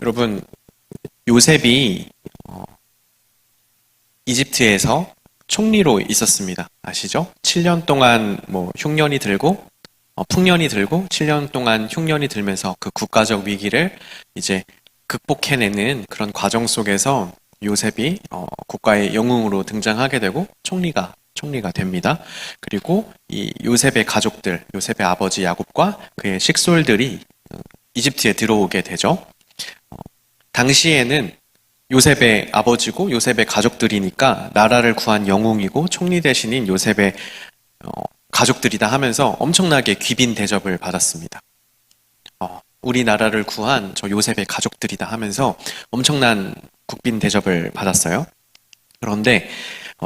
여러분, 요셉이 이집트에서 총리로 있었습니다. 아시죠? 7년 동안 흉년이 들고 풍년이 들고 7년 동안 흉년이 들면서 그 국가적 위기를 이제 극복해내는 그런 과정 속에서 요셉이 국가의 영웅으로 등장하게 되고 총리가 됩니다. 그리고 이 요셉의 가족들, 요셉의 아버지 야곱과 그의 식솔들이 이집트에 들어오게 되죠. 당시에는 요셉의 아버지고 요셉의 가족들이니까 나라를 구한 영웅이고 총리 대신인 요셉의 가족들이다 하면서 엄청나게 귀빈 대접을 받았습니다. 우리나라를 구한 저 요셉의 가족들이다 하면서 엄청난 국빈 대접을 받았어요. 그런데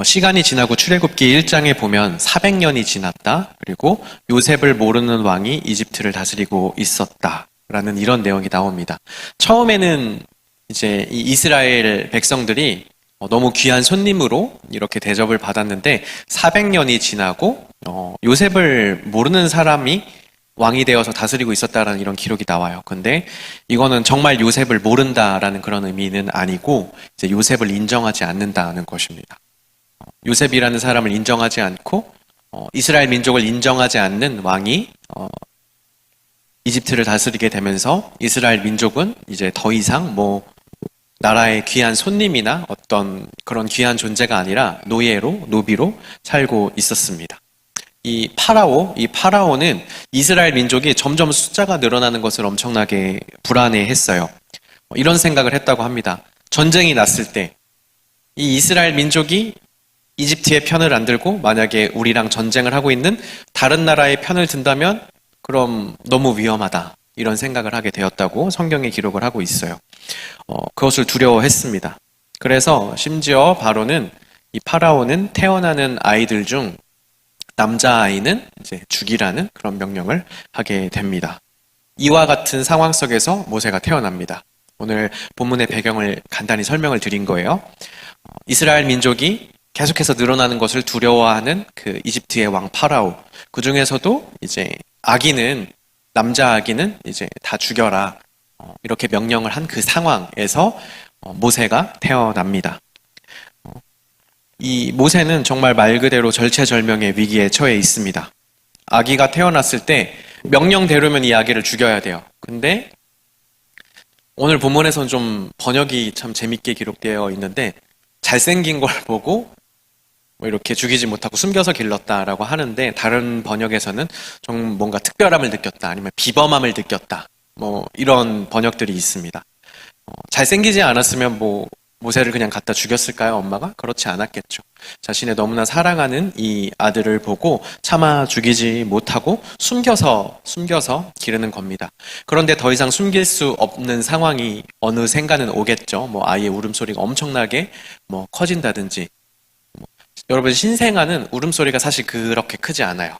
시간이 지나고 출애굽기 1장에 보면 400년이 지났다. 그리고 요셉을 모르는 왕이 이집트를 다스리고 있었다라는 이런 내용이 나옵니다. 처음에는 이제 이 이스라엘 백성들이 너무 귀한 손님으로 이렇게 대접을 받았는데 400년이 지나고 요셉을 모르는 사람이 왕이 되어서 다스리고 있었다라는 이런 기록이 나와요. 근데 이거는 정말 요셉을 모른다라는 그런 의미는 아니고 이제 요셉을 인정하지 않는다는 것입니다. 요셉이라는 사람을 인정하지 않고 이스라엘 민족을 인정하지 않는 왕이 이집트를 다스리게 되면서 이스라엘 민족은 이제 더 이상 나라의 귀한 손님이나 어떤 그런 귀한 존재가 아니라 노비로 살고 있었습니다. 이 파라오는 이스라엘 민족이 점점 숫자가 늘어나는 것을 엄청나게 불안해했어요. 이런 생각을 했다고 합니다. 전쟁이 났을 때 이 이스라엘 민족이 이집트의 편을 안 들고 만약에 우리랑 전쟁을 하고 있는 다른 나라의 편을 든다면 그럼 너무 위험하다. 이런 생각을 하게 되었다고 성경에 기록을 하고 있어요. 그것을 두려워했습니다. 그래서 심지어 이 파라오는 태어나는 아이들 중 남자아이는 이제 죽이라는 그런 명령을 하게 됩니다. 이와 같은 상황 속에서 모세가 태어납니다. 오늘 본문의 배경을 간단히 설명을 드린 거예요. 이스라엘 민족이 계속해서 늘어나는 것을 두려워하는 그 이집트의 왕 파라오. 그 중에서도 이제 남자 아기는 이제 다 죽여라. 이렇게 명령을 한 그 상황에서 모세가 태어납니다. 이 모세는 정말 말 그대로 절체절명의 위기에 처해 있습니다. 아기가 태어났을 때 명령대로면 이 아기를 죽여야 돼요. 근데 오늘 본문에서는 좀 번역이 참 재밌게 기록되어 있는데 잘생긴 걸 보고 이렇게 죽이지 못하고 숨겨서 길렀다라고 하는데 다른 번역에서는 좀 뭔가 특별함을 느꼈다 아니면 비범함을 느꼈다 이런 번역들이 있습니다. 잘생기지 않았으면 모세를 그냥 갖다 죽였을까요, 엄마가? 그렇지 않았겠죠. 자신의 너무나 사랑하는 이 아들을 보고 차마 죽이지 못하고 숨겨서 기르는 겁니다. 그런데 더 이상 숨길 수 없는 상황이 어느샌가는 오겠죠. 아이의 울음소리가 엄청나게 커진다든지. 여러분, 신생아는 울음소리가 사실 그렇게 크지 않아요.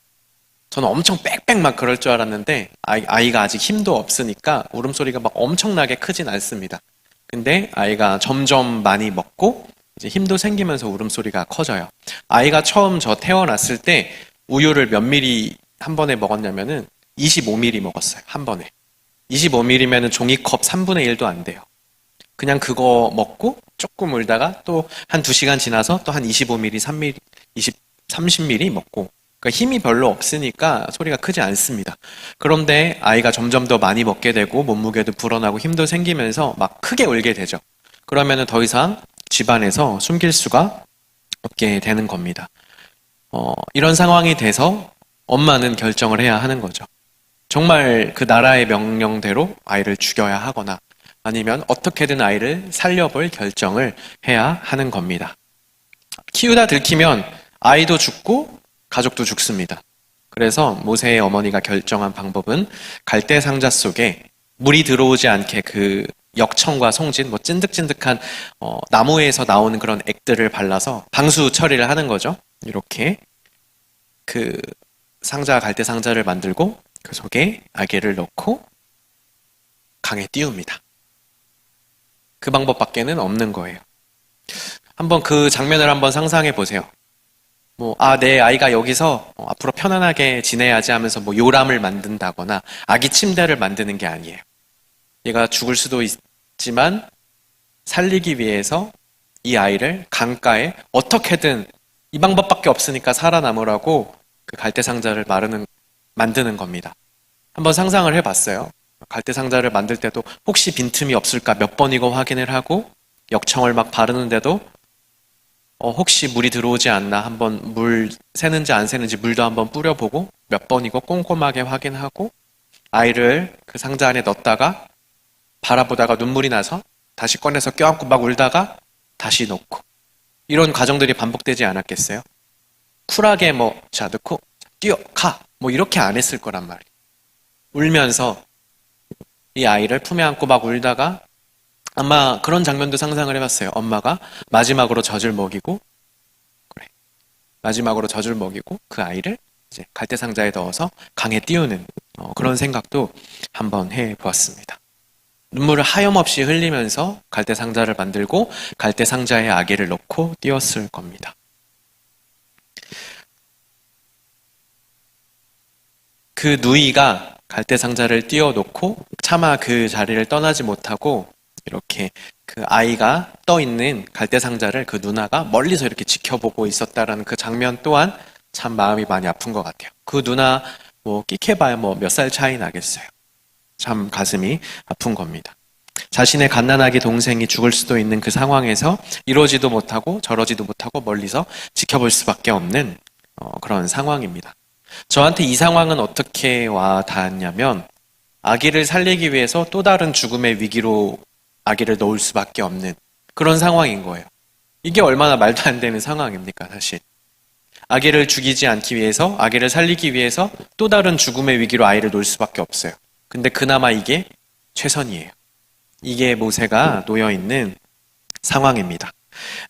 저는 엄청 빽빽 막 그럴 줄 알았는데 아이가 아직 힘도 없으니까 울음소리가 막 엄청나게 크진 않습니다. 근데 아이가 점점 많이 먹고 이제 힘도 생기면서 울음소리가 커져요. 아이가 처음 태어났을 때 우유를 몇 미리 한 번에 먹었냐면은 25ml 먹었어요. 한 번에. 25ml면은 종이컵 3분의 1도 안 돼요. 그냥 그거 먹고 조금 울다가 또 한 2시간 지나서 또 한 25ml, 30ml 먹고 그러니까 힘이 별로 없으니까 소리가 크지 않습니다. 그런데 아이가 점점 더 많이 먹게 되고 몸무게도 불어나고 힘도 생기면서 막 크게 울게 되죠. 그러면은 더 이상 집안에서 숨길 수가 없게 되는 겁니다. 이런 상황이 돼서 엄마는 결정을 해야 하는 거죠. 정말 그 나라의 명령대로 아이를 죽여야 하거나 아니면 어떻게든 아이를 살려볼 결정을 해야 하는 겁니다. 키우다 들키면 아이도 죽고 가족도 죽습니다. 그래서 모세의 어머니가 결정한 방법은 갈대 상자 속에 물이 들어오지 않게 그 역청과 송진, 찐득찐득한 나무에서 나오는 그런 액들을 발라서 방수 처리를 하는 거죠. 이렇게 그 갈대 상자를 만들고 그 속에 아기를 넣고 강에 띄웁니다. 그 방법밖에는 없는 거예요. 한번 그 장면을 한번 상상해 보세요. 내 아이가 여기서 앞으로 편안하게 지내야지 하면서 요람을 만든다거나 아기 침대를 만드는 게 아니에요. 얘가 죽을 수도 있지만 살리기 위해서 이 아이를 강가에 어떻게든 이 방법밖에 없으니까 살아남으라고 그 갈대상자를 만드는 겁니다. 한번 상상을 해봤어요. 갈대상자를 만들 때도 혹시 빈틈이 없을까 몇 번이고 확인을 하고 역청을 막 바르는데도 혹시 물이 들어오지 않나 한번 물 새는지 안 새는지 물도 한번 뿌려보고 몇 번이고 꼼꼼하게 확인하고 아이를 그 상자 안에 넣었다가 바라보다가 눈물이 나서 다시 꺼내서 껴안고 막 울다가 다시 놓고 이런 과정들이 반복되지 않았겠어요? 쿨하게 자 넣고 뛰어 가 이렇게 안 했을 거란 말이에요. 울면서 이 아이를 품에 안고 막 울다가 아마 그런 장면도 상상을 해봤어요. 엄마가 마지막으로 젖을 먹이고 마지막으로 젖을 먹이고 그 아이를 이제 갈대상자에 넣어서 강에 띄우는 그런 생각도 한번 해보았습니다. 눈물을 하염없이 흘리면서 갈대상자를 만들고 갈대상자에 아기를 넣고 띄웠을 겁니다. 그 누이가 갈대상자를 띄워놓고 차마 그 자리를 떠나지 못하고 이렇게 그 아이가 떠있는 갈대상자를 그 누나가 멀리서 이렇게 지켜보고 있었다라는 그 장면 또한 참 마음이 많이 아픈 것 같아요. 그 누나 끽해봐야 몇 살 차이 나겠어요. 참 가슴이 아픈 겁니다. 자신의 갓난아기 동생이 죽을 수도 있는 그 상황에서 이러지도 못하고 저러지도 못하고 멀리서 지켜볼 수밖에 없는 그런 상황입니다. 저한테 이 상황은 어떻게 와 닿았냐면 아기를 살리기 위해서 또 다른 죽음의 위기로 아기를 넣을 수밖에 없는 그런 상황인 거예요. 이게 얼마나 말도 안 되는 상황입니까, 사실. 아기를 죽이지 않기 위해서, 아기를 살리기 위해서 또 다른 죽음의 위기로 아이를 놓을 수밖에 없어요. 근데 그나마 이게 최선이에요. 이게 모세가 놓여있는 상황입니다.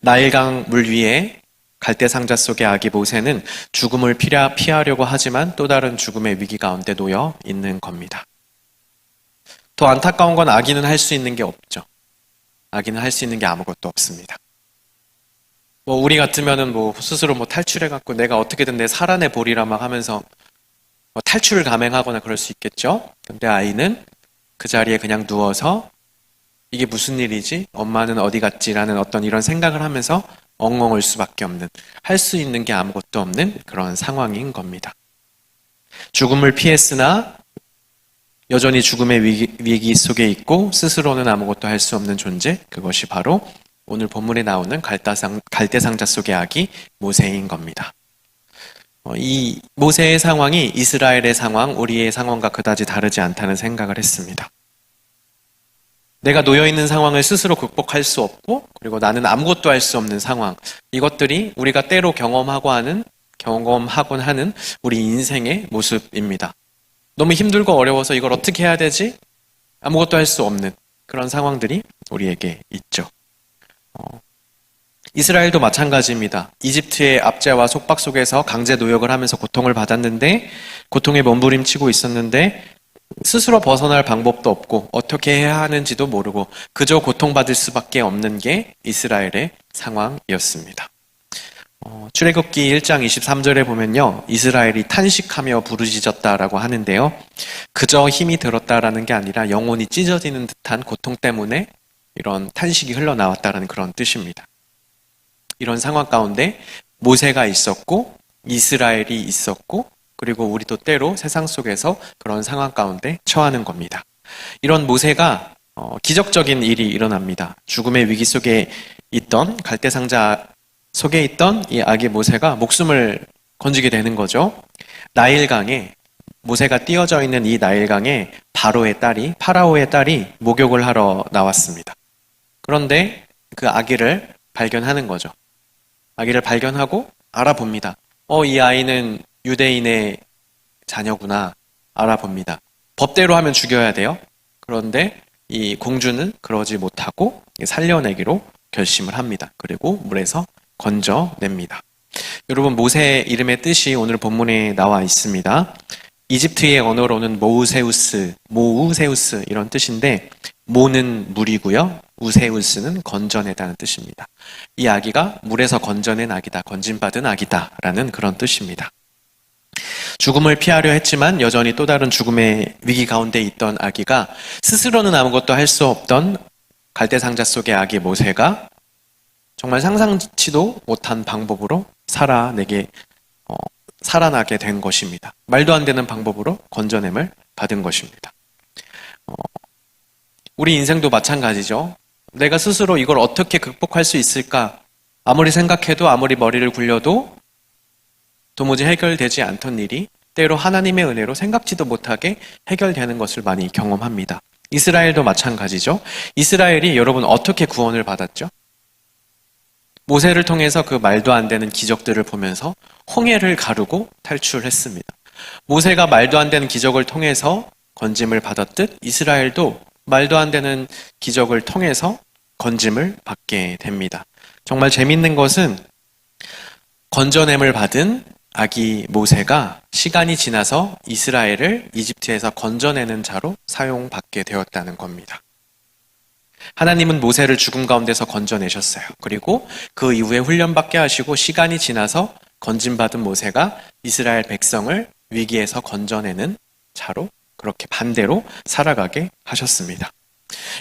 나일강 물 위에 갈대상자 속의 아기 모세는 죽음을 피하려고 하지만 또 다른 죽음의 위기 가운데 놓여 있는 겁니다. 더 안타까운 건 아기는 할 수 있는 게 없죠. 아기는 할 수 있는 게 아무것도 없습니다. 우리 같으면은 스스로 탈출해갖고 내가 어떻게든 내 살아내 보리라 막 하면서 탈출을 감행하거나 그럴 수 있겠죠. 근데 아이는 그 자리에 그냥 누워서 이게 무슨 일이지? 엄마는 어디 갔지라는 어떤 이런 생각을 하면서 엉엉 울 수밖에 없는, 할 수 있는 게 아무것도 없는 그런 상황인 겁니다. 죽음을 피했으나 여전히 죽음의 위기 속에 있고 스스로는 아무것도 할 수 없는 존재, 그것이 바로 오늘 본문에 나오는 갈대상자 속의 아기 모세인 겁니다. 이 모세의 상황이 이스라엘의 상황, 우리의 상황과 그다지 다르지 않다는 생각을 했습니다. 내가 놓여있는 상황을 스스로 극복할 수 없고 그리고 나는 아무것도 할 수 없는 상황, 이것들이 우리가 때로 경험하곤 하는 우리 인생의 모습입니다. 너무 힘들고 어려워서 이걸 어떻게 해야 되지? 아무것도 할 수 없는 그런 상황들이 우리에게 있죠. 이스라엘도 마찬가지입니다. 이집트의 압제와 속박 속에서 강제 노역을 하면서 고통을 받았는데 고통에 몸부림치고 있었는데 스스로 벗어날 방법도 없고 어떻게 해야 하는지도 모르고 그저 고통받을 수밖에 없는 게 이스라엘의 상황이었습니다. 출애굽기 1장 23절에 보면요, 이스라엘이 탄식하며 부르짖었다라고 하는데요, 그저 힘이 들었다라는 게 아니라 영혼이 찢어지는 듯한 고통 때문에 이런 탄식이 흘러나왔다는 그런 뜻입니다. 이런 상황 가운데 모세가 있었고 이스라엘이 있었고 그리고 우리도 때로 세상 속에서 그런 상황 가운데 처하는 겁니다. 이런 모세가 기적적인 일이 일어납니다. 죽음의 위기 속에 있던 갈대상자 속에 있던 이 아기 모세가 목숨을 건지게 되는 거죠. 나일강에, 모세가 띄어져 있는 이 나일강에 파라오의 딸이 목욕을 하러 나왔습니다. 그런데 그 아기를 발견하는 거죠. 아기를 발견하고 알아봅니다. 이 아이는 유대인의 자녀구나 알아봅니다. 법대로 하면 죽여야 돼요. 그런데 이 공주는 그러지 못하고 살려내기로 결심을 합니다. 그리고 물에서 건져냅니다. 여러분, 모세 이름의 뜻이 오늘 본문에 나와 있습니다. 이집트의 언어로는 모우세우스 이런 뜻인데, 모는 물이고요, 우세우스는 건져내다는 뜻입니다. 이 아기가 물에서 건져낸 아기다, 건진받은 아기다 라는 그런 뜻입니다. 죽음을 피하려 했지만 여전히 또 다른 죽음의 위기 가운데 있던 아기가 스스로는 아무것도 할 수 없던 갈대 상자 속의 아기 모세가 정말 상상치도 못한 방법으로 살아나게 된 것입니다. 말도 안 되는 방법으로 건져냄을 받은 것입니다. 우리 인생도 마찬가지죠. 내가 스스로 이걸 어떻게 극복할 수 있을까? 아무리 생각해도 아무리 머리를 굴려도 도무지 해결되지 않던 일이 때로 하나님의 은혜로 생각지도 못하게 해결되는 것을 많이 경험합니다. 이스라엘도 마찬가지죠. 이스라엘이 여러분 어떻게 구원을 받았죠? 모세를 통해서 그 말도 안 되는 기적들을 보면서 홍해를 가르고 탈출했습니다. 모세가 말도 안 되는 기적을 통해서 건짐을 받았듯 이스라엘도 말도 안 되는 기적을 통해서 건짐을 받게 됩니다. 정말 재밌는 것은 건져냄을 받은 아기 모세가 시간이 지나서 이스라엘을 이집트에서 건져내는 자로 사용받게 되었다는 겁니다. 하나님은 모세를 죽음 가운데서 건져내셨어요. 그리고 그 이후에 훈련받게 하시고 시간이 지나서 건짐받은 모세가 이스라엘 백성을 위기에서 건져내는 자로 그렇게 반대로 살아가게 하셨습니다.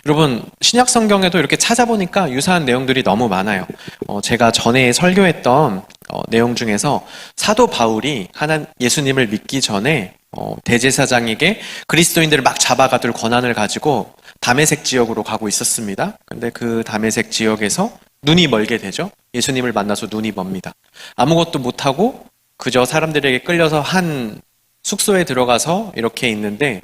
여러분, 신약 성경에도 이렇게 찾아보니까 유사한 내용들이 너무 많아요. 제가 전에 설교했던 내용 중에서 사도 바울이 예수님을 믿기 전에 대제사장에게 그리스도인들을 막 잡아가둘 권한을 가지고 다메섹 지역으로 가고 있었습니다. 근데 그 다메섹 지역에서 눈이 멀게 되죠. 예수님을 만나서 눈이 멉니다. 아무것도 못하고 그저 사람들에게 끌려서 한 숙소에 들어가서 이렇게 있는데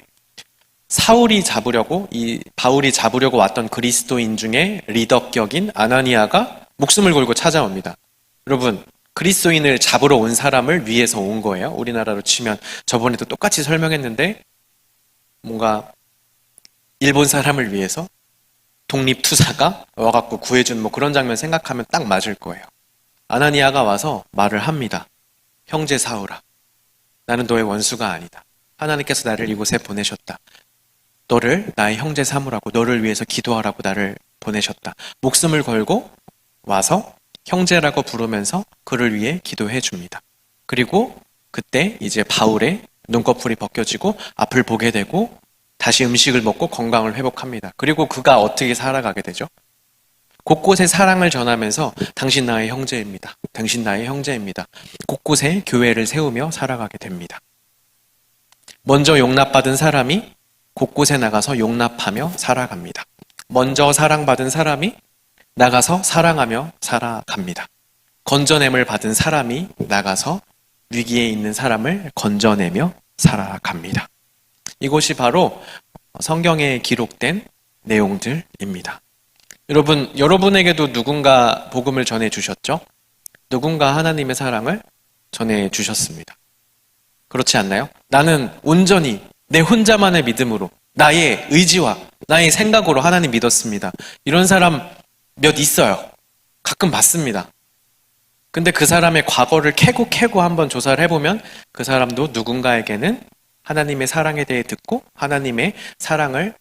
바울이 잡으려고 왔던 그리스도인 중에 리더격인 아나니아가 목숨을 걸고 찾아옵니다. 여러분, 그리스도인을 잡으러 온 사람을 위해서 온 거예요. 우리나라로 치면 저번에도 똑같이 설명했는데 뭔가 일본 사람을 위해서 독립투사가 와갖고 구해준 그런 장면 생각하면 딱 맞을 거예요. 아나니아가 와서 말을 합니다. 형제 사울아, 나는 너의 원수가 아니다. 하나님께서 나를 이곳에 보내셨다. 너를 나의 형제 삼으라고, 너를 위해서 기도하라고 나를 보내셨다. 목숨을 걸고 와서 형제라고 부르면서 그를 위해 기도해 줍니다. 그리고 그때 이제 바울의 눈꺼풀이 벗겨지고 앞을 보게 되고 다시 음식을 먹고 건강을 회복합니다. 그리고 그가 어떻게 살아가게 되죠? 곳곳에 사랑을 전하면서 당신 나의 형제입니다. 당신 나의 형제입니다. 곳곳에 교회를 세우며 살아가게 됩니다. 먼저 용납받은 사람이 곳곳에 나가서 용납하며 살아갑니다. 먼저 사랑받은 사람이 나가서 사랑하며 살아갑니다. 건져냄을 받은 사람이 나가서 위기에 있는 사람을 건져내며 살아갑니다. 이것이 바로 성경에 기록된 내용들입니다. 여러분에게도 누군가 복음을 전해주셨죠? 누군가 하나님의 사랑을 전해주셨습니다. 그렇지 않나요? 나는 온전히 내 혼자만의 믿음으로 나의 의지와 나의 생각으로 하나님 믿었습니다. 이런 사람 몇 있어요. 가끔 봤습니다. 근데 그 사람의 과거를 캐고 한번 조사를 해보면 그 사람도 누군가에게는 하나님의 사랑에 대해 듣고 하나님의 사랑을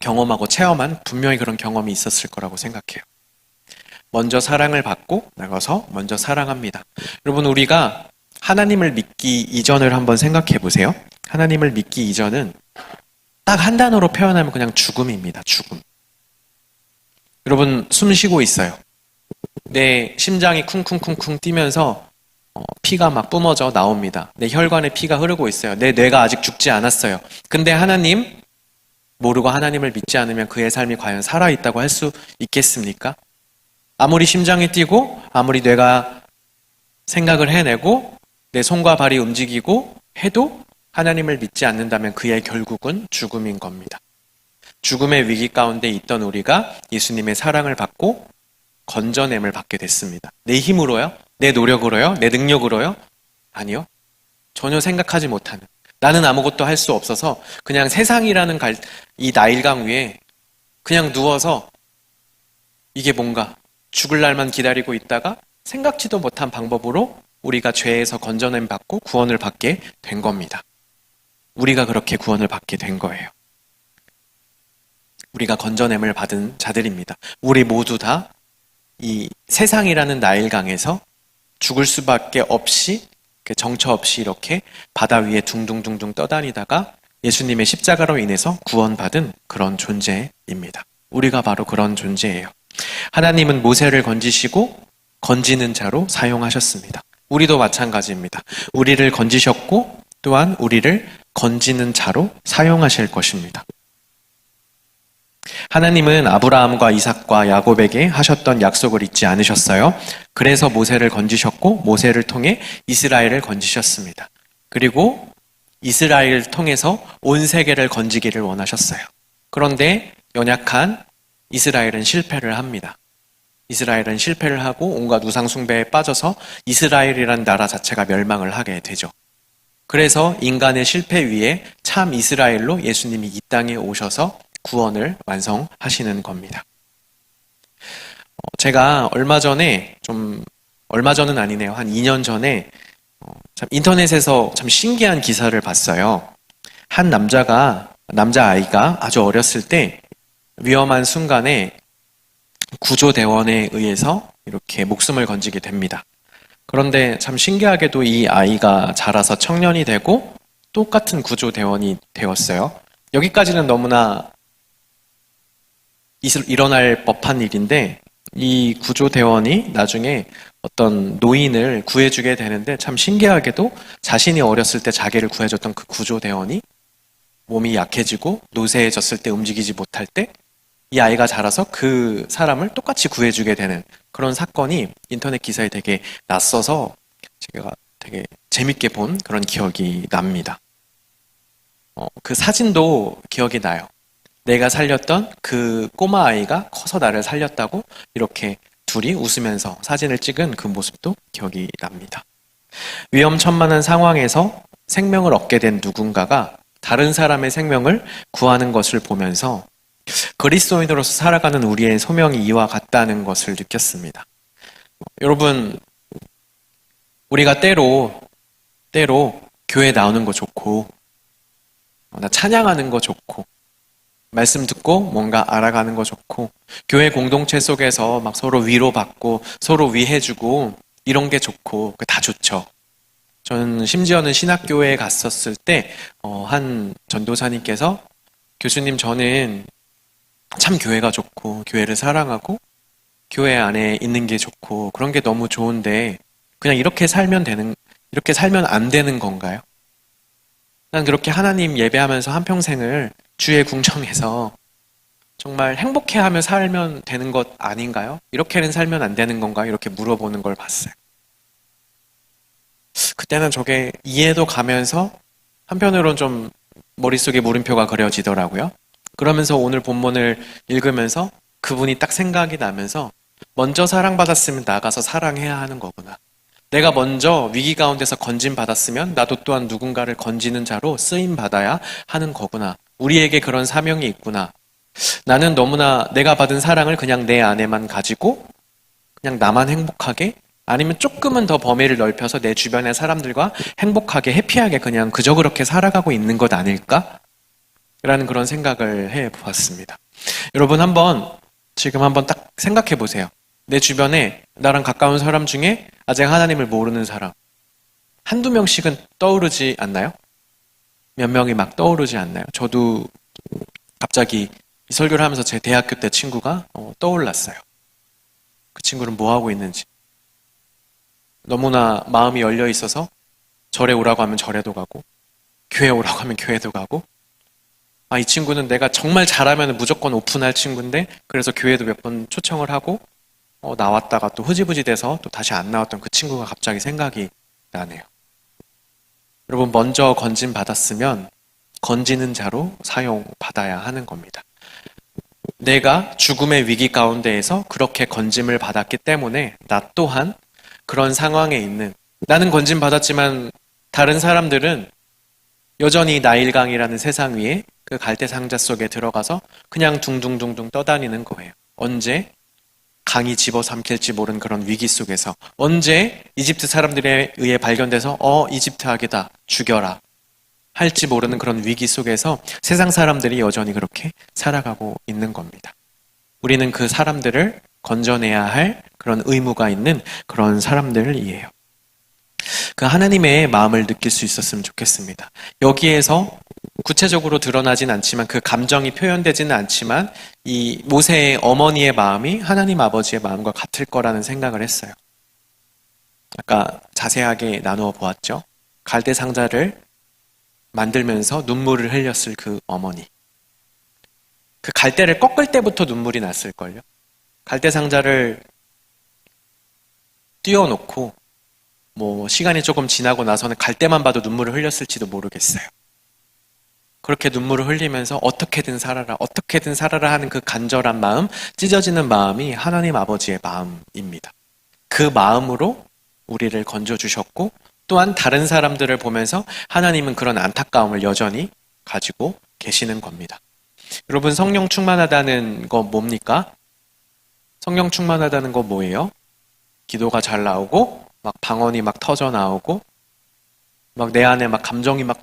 경험하고 체험한 분명히 그런 경험이 있었을 거라고 생각해요. 먼저 사랑을 받고 나가서 먼저 사랑합니다. 여러분, 우리가 하나님을 믿기 이전을 한번 생각해 보세요. 하나님을 믿기 이전은 딱 한 단어로 표현하면 그냥 죽음입니다. 죽음. 여러분, 숨 쉬고 있어요. 내 심장이 쿵쿵쿵쿵 뛰면서 피가 막 뿜어져 나옵니다. 내 혈관에 피가 흐르고 있어요. 내 뇌가 아직 죽지 않았어요. 근데 하나님 모르고 하나님을 믿지 않으면 그의 삶이 과연 살아있다고 할 수 있겠습니까? 아무리 심장이 뛰고 아무리 뇌가 생각을 해내고 내 손과 발이 움직이고 해도 하나님을 믿지 않는다면 그의 결국은 죽음인 겁니다. 죽음의 위기 가운데 있던 우리가 예수님의 사랑을 받고 건져냄을 받게 됐습니다. 내 힘으로요? 내 노력으로요? 내 능력으로요? 아니요. 전혀 생각하지 못하는, 나는 아무것도 할 수 없어서 그냥 세상이라는 이 나일강 위에 그냥 누워서 이게 뭔가 죽을 날만 기다리고 있다가 생각지도 못한 방법으로 우리가 죄에서 건져냄 받고 구원을 받게 된 겁니다. 우리가 그렇게 구원을 받게 된 거예요. 우리가 건져냄을 받은 자들입니다. 우리 모두 다 이 세상이라는 나일강에서 죽을 수밖에 없이, 정처 없이 이렇게 바다 위에 둥둥둥둥 떠다니다가 예수님의 십자가로 인해서 구원받은 그런 존재입니다. 우리가 바로 그런 존재예요. 하나님은 모세를 건지시고 건지는 자로 사용하셨습니다. 우리도 마찬가지입니다. 우리를 건지셨고 또한 우리를 건지는 자로 사용하실 것입니다. 하나님은 아브라함과 이삭과 야곱에게 하셨던 약속을 잊지 않으셨어요. 그래서 모세를 건지셨고 모세를 통해 이스라엘을 건지셨습니다. 그리고 이스라엘을 통해서 온 세계를 건지기를 원하셨어요. 그런데 연약한 이스라엘은 실패를 합니다. 이스라엘은 실패를 하고 온갖 우상 숭배에 빠져서 이스라엘이라는 나라 자체가 멸망을 하게 되죠. 그래서 인간의 실패 위에 참 이스라엘로 예수님이 이 땅에 오셔서 구원을 완성하시는 겁니다. 제가 얼마 전은 아니네요. 한 2년 전에 참 인터넷에서 참 신기한 기사를 봤어요. 한 남자아이가 아주 어렸을 때 위험한 순간에 구조대원에 의해서 이렇게 목숨을 건지게 됩니다. 그런데 참 신기하게도 이 아이가 자라서 청년이 되고 똑같은 구조대원이 되었어요. 여기까지는 너무나 일어날 법한 일인데 이 구조대원이 나중에 어떤 노인을 구해주게 되는데 참 신기하게도 자신이 어렸을 때 자기를 구해줬던 그 구조대원이 몸이 약해지고 노쇠해졌을 때 움직이지 못할 때 이 아이가 자라서 그 사람을 똑같이 구해주게 되는 그런 사건이 인터넷 기사에 되게 났어서 제가 되게 재밌게 본 그런 기억이 납니다. 그 사진도 기억이 나요. 내가 살렸던 그 꼬마 아이가 커서 나를 살렸다고 이렇게 둘이 웃으면서 사진을 찍은 그 모습도 기억이 납니다. 위험천만한 상황에서 생명을 얻게 된 누군가가 다른 사람의 생명을 구하는 것을 보면서 그리스도인으로서 살아가는 우리의 소명이 이와 같다는 것을 느꼈습니다. 여러분, 우리가 때로 교회 나오는 거 좋고 나 찬양하는 거 좋고 말씀 듣고 뭔가 알아가는 거 좋고 교회 공동체 속에서 막 서로 위로받고 서로 위해주고 이런 게 좋고 다 좋죠. 저는 심지어는 신학교에 갔었을 때 한 전도사님께서 교수님 저는 참 교회가 좋고 교회를 사랑하고 교회 안에 있는 게 좋고 그런 게 너무 좋은데 그냥 이렇게 살면 안 되는 건가요? 난 그렇게 하나님 예배하면서 한평생을 주의 궁정에서 정말 행복해하며 살면 되는 것 아닌가요? 이렇게는 살면 안 되는 건가요? 이렇게 물어보는 걸 봤어요. 그때는 저게 이해도 가면서 한편으로는 좀 머릿속에 물음표가 그려지더라고요. 그러면서 오늘 본문을 읽으면서 그분이 딱 생각이 나면서 먼저 사랑받았으면 나가서 사랑해야 하는 거구나. 내가 먼저 위기 가운데서 건짐받았으면 나도 또한 누군가를 건지는 자로 쓰임받아야 하는 거구나. 우리에게 그런 사명이 있구나. 나는 너무나 내가 받은 사랑을 그냥 내 안에만 가지고 그냥 나만 행복하게 아니면 조금은 더 범위를 넓혀서 내 주변의 사람들과 행복하게 해피하게 그냥 그저 그렇게 살아가고 있는 것 아닐까? 라는 그런 생각을 해보았습니다. 여러분 지금 한번 딱 생각해 보세요. 내 주변에 나랑 가까운 사람 중에 아직 하나님을 모르는 사람 한두 명씩은 떠오르지 않나요? 몇 명이 막 떠오르지 않나요? 저도 갑자기 이 설교를 하면서 제 대학교 때 친구가 떠올랐어요. 그 친구는 뭐 하고 있는지. 너무나 마음이 열려 있어서 절에 오라고 하면 절에도 가고 교회 오라고 하면 교회도 가고 이 친구는 내가 정말 잘하면 무조건 오픈할 친구인데 그래서 교회도 몇 번 초청을 하고 나왔다가 또 흐지부지 돼서 또 다시 안 나왔던 그 친구가 갑자기 생각이 나네요. 여러분 먼저 건짐 받았으면 건지는 자로 사용받아야 하는 겁니다. 내가 죽음의 위기 가운데에서 그렇게 건짐을 받았기 때문에 나 또한 그런 상황에 있는 나는 건짐 받았지만 다른 사람들은 여전히 나일강이라는 세상 위에 그 갈대 상자 속에 들어가서 그냥 둥둥둥둥 떠다니는 거예요. 언제 강이 집어삼킬지 모르는 그런 위기 속에서 언제 이집트 사람들에 의해 발견돼서 이집트 악이다 죽여라 할지 모르는 그런 위기 속에서 세상 사람들이 여전히 그렇게 살아가고 있는 겁니다. 우리는 그 사람들을 건져내야 할 그런 의무가 있는 그런 사람들이에요. 그 하나님의 마음을 느낄 수 있었으면 좋겠습니다. 여기에서 구체적으로 드러나진 않지만 그 감정이 표현되지는 않지만 이 모세의 어머니의 마음이 하나님 아버지의 마음과 같을 거라는 생각을 했어요. 아까 자세하게 나누어 보았죠. 갈대 상자를 만들면서 눈물을 흘렸을 그 어머니. 그 갈대를 꺾을 때부터 눈물이 났을걸요. 갈대 상자를 띄워놓고 시간이 조금 지나고 나서는 갈대만 봐도 눈물을 흘렸을지도 모르겠어요. 그렇게 눈물을 흘리면서 어떻게든 살아라 하는 그 간절한 마음, 찢어지는 마음이 하나님 아버지의 마음입니다. 그 마음으로 우리를 건져주셨고 또한 다른 사람들을 보면서 하나님은 그런 안타까움을 여전히 가지고 계시는 겁니다. 여러분, 성령 충만하다는 거 뭡니까? 성령 충만하다는 거 뭐예요? 기도가 잘 나오고 막 방언이 막 터져 나오고 막 내 안에 막 감정이 막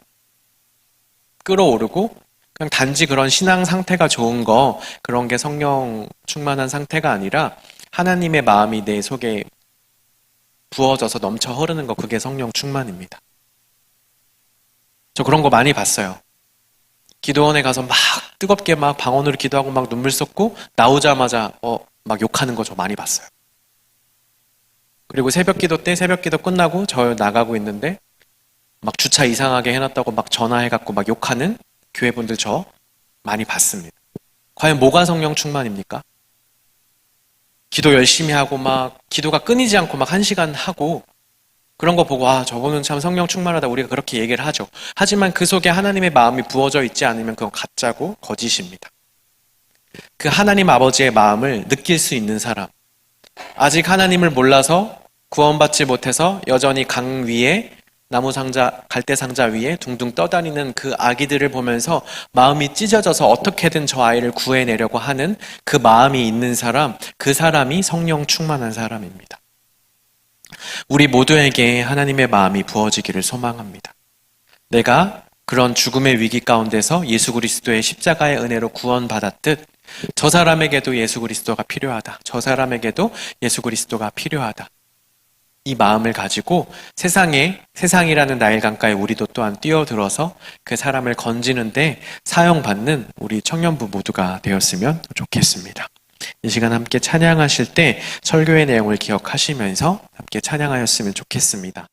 끌어오르고 그냥 단지 그런 신앙 상태가 좋은 거, 그런 게 성령 충만한 상태가 아니라 하나님의 마음이 내 속에 부어져서 넘쳐 흐르는 거, 그게 성령 충만입니다. 저 그런 거 많이 봤어요. 기도원에 가서 막 뜨겁게 막 방언으로 기도하고 막 눈물 쏟고 나오자마자 막 욕하는 거 저 많이 봤어요. 그리고 새벽 기도 때 새벽 기도 끝나고 저 나가고 있는데 막 주차 이상하게 해놨다고 막 전화해갖고 막 욕하는 교회분들 저 많이 봤습니다. 과연 뭐가 성령 충만입니까? 기도 열심히 하고 막 기도가 끊이지 않고 막 1시간 하고 그런 거 보고 저거는 참 성령 충만하다 우리가 그렇게 얘기를 하죠. 하지만 그 속에 하나님의 마음이 부어져 있지 않으면 그건 가짜고 거짓입니다. 그 하나님 아버지의 마음을 느낄 수 있는 사람, 아직 하나님을 몰라서 구원받지 못해서 여전히 강 위에 나무 상자, 갈대 상자 위에 둥둥 떠다니는 그 아기들을 보면서 마음이 찢어져서 어떻게든 저 아이를 구해내려고 하는 그 마음이 있는 사람, 그 사람이 성령 충만한 사람입니다. 우리 모두에게 하나님의 마음이 부어지기를 소망합니다. 내가 그런 죽음의 위기 가운데서 예수 그리스도의 십자가의 은혜로 구원받았듯 저 사람에게도 예수 그리스도가 필요하다. 저 사람에게도 예수 그리스도가 필요하다. 이 마음을 가지고 세상이라는 나일 강가에 우리도 또한 뛰어들어서 그 사람을 건지는데 사용받는 우리 청년부 모두가 되었으면 좋겠습니다. 이 시간 함께 찬양하실 때 설교의 내용을 기억하시면서 함께 찬양하였으면 좋겠습니다.